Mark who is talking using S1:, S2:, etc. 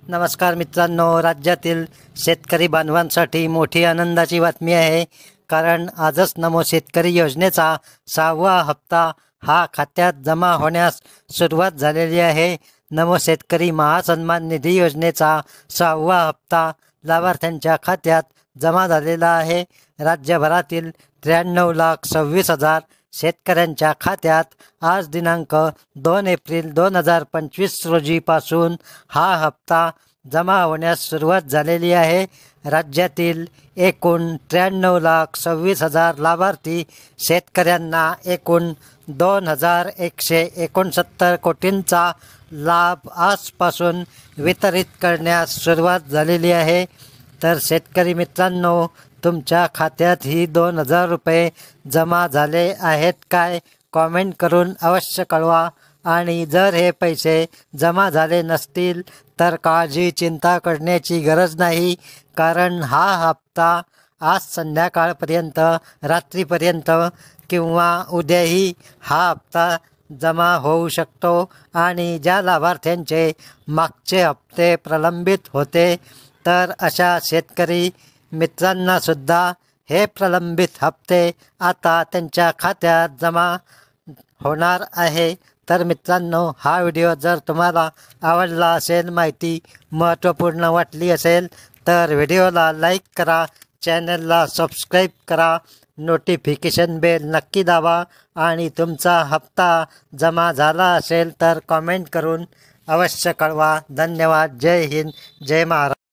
S1: नमस्कार मित्रांनो, राज्यातील शेतकरी बांधवांसाठी मोठी आनंदाची बातमी आहे. कारण आजच नमो शेतकरी योजनेचा 6वा हप्ता हा खात्यात जमा होण्यास सुरुवात झालेली आहे. नमो शेतकरी महासन्मान निधी योजनेचा 6वा हप्ता लाभार्थ्यांच्या खात्यात जमा झालेला आहे. राज्यभरातील 93,26,000 शेतकऱ्यांच्या खात्यात आज दिनांक 2 एप्रिल 2025 रोजीपासून हा हप्ता जमा होण्यास सुरुवात झालेली आहे. राज्यातील एकूण 93,26,000 लाभार्थी शेतकऱ्यांना एकूण 2,169 कोटींचा लाभ आजपासून वितरित करण्यास सुरुवात झालेली आहे. तर शेतकरी मित्रांनो, तुमच्या खात्यात ही 2,000 रुपये जमा झाले आहेत काय? कॉमेंट करून अवश्य कळवा. आणि जर हे पैसे जमा झाले नसतील तर काळजी चिंता करण्याची गरज नाही. कारण हा हप्ता आज संध्याकाळपर्यंत, रात्रीपर्यंत किंवा उद्याही हा हप्ता जमा होऊ शकतो. आणि ज्या लाभार्थ्यांचे मागचे हप्ते प्रलंबित होते तर अशा शेतकरी मित्रांनासुद्धा हे प्रलंबित हप्ते आता त्यांच्या खात्यात जमा होणार आहे. तर मित्रांनो, हा व्हिडिओ जर तुम्हाला आवडला असेल, माहिती महत्त्वपूर्ण वाटली असेल तर व्हिडिओला लाईक करा, चॅनलला सबस्क्राईब करा, नोटिफिकेशन बेल नक्की दाबा आणि तुमचा हप्ता जमा झाला असेल तर कॉमेंट करून अवश्य कळवा. धन्यवाद. जय हिंद, जय महाराष्ट्र.